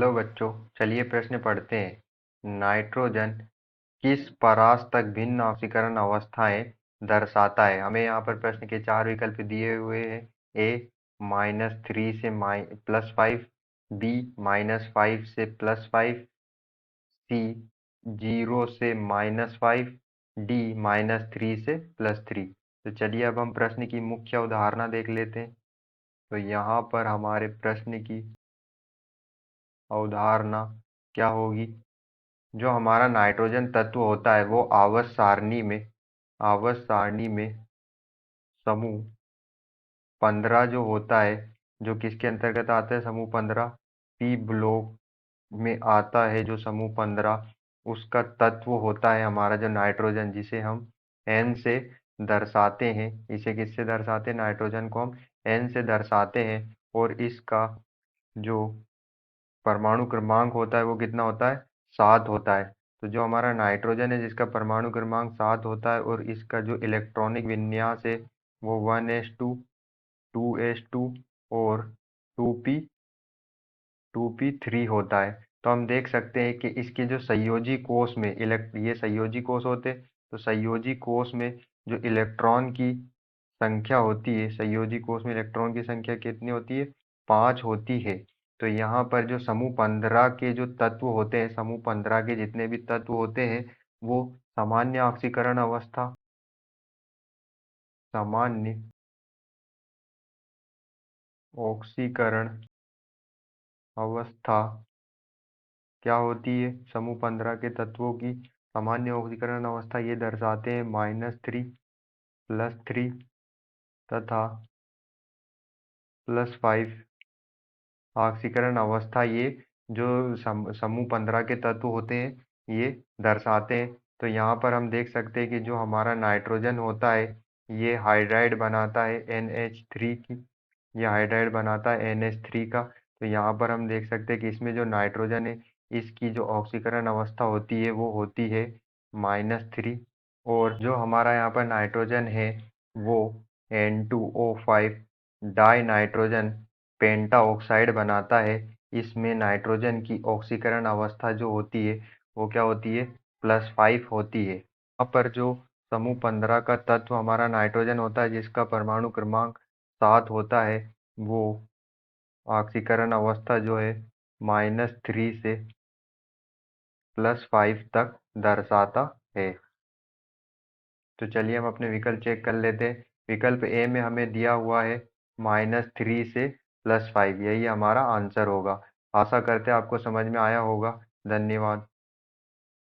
Hello बच्चों, चलिए प्रश्न पढ़ते हैं। नाइट्रोजन किस परास तक भिन्न ऑक्सीकरण अवस्थाएं दर्शाता है? हमें यहाँ पर प्रश्न के चार विकल्प दिए हुए हैं। ए -3 से +5, बी -5 से +5, सी 0 से -5, डी -3 से +3। तो चलिए अब हम प्रश्न की मुख्य अवधारणा देख लेते हैं। तो यहाँ पर हमारे प्रश्न की अवधारणा क्या होगी? जो हमारा नाइट्रोजन तत्व होता है वो आवर्त सारणी में समूह 15 जो होता है, जो किसके अंतर्गत आता है? समूह 15 पी ब्लॉक में आता है। जो समूह 15 उसका तत्व होता है हमारा जो नाइट्रोजन, जिसे हम एन से दर्शाते हैं। इसे किससे दर्शाते हैं? नाइट्रोजन को हम एन से दर्शाते हैं। और इसका जो परमाणु क्रमांक होता है वो कितना होता है? 7 होता है। तो जो हमारा नाइट्रोजन है जिसका परमाणु क्रमांक 7 होता है और इसका जो इलेक्ट्रॉनिक विन्यास है वो 1s2 2s2 और 2p3 होता है। तो हम देख सकते हैं कि इसके जो संयोजी कोष में ये संयोजी कोष होते हैं। तो संयोजी कोष में जो इलेक्ट्रॉन की संख्या होती है, संयोजी कोष में इलेक्ट्रॉन की संख्या कितनी होती है? 5 होती है। तो यहाँ पर जो समूह 15 के जो तत्व होते हैं, समूह 15 के जितने भी तत्व होते हैं वो सामान्य ऑक्सीकरण अवस्था, सामान्य ऑक्सीकरण अवस्था क्या होती है? समूह 15 के तत्वों की सामान्य ऑक्सीकरण अवस्था ये दर्शाते हैं -3 +3 तथा +5 ऑक्सीकरण अवस्था। ये जो समूह 15 के तत्व होते हैं ये दर्शाते हैं। तो यहाँ पर हम देख सकते हैं कि जो हमारा नाइट्रोजन होता है ये हाइड्राइड बनाता है NH3 की, ये हाइड्राइड बनाता है NH3 का। तो यहाँ पर हम देख सकते हैं कि इसमें जो नाइट्रोजन है इसकी जो ऑक्सीकरण अवस्था होती है वो होती है -3। और जो हमारा यहाँ पर नाइट्रोजन है वो N2O5 डाई नाइट्रोजन पेंटा ऑक्साइड बनाता है। इसमें नाइट्रोजन की ऑक्सीकरण अवस्था जो होती है वो क्या होती है? +5 होती है। यहाँ पर जो समूह 15 का तत्व हमारा नाइट्रोजन होता है जिसका परमाणु क्रमांक 7 होता है, वो ऑक्सीकरण अवस्था जो है -3 से +5 तक दर्शाता है। तो चलिए हम अपने विकल्प चेक कर लेते हैं। विकल्प ए में हमें दिया हुआ है -3 से +5, यही हमारा आंसर होगा। आशा करते हैं आपको समझ में आया होगा। धन्यवाद।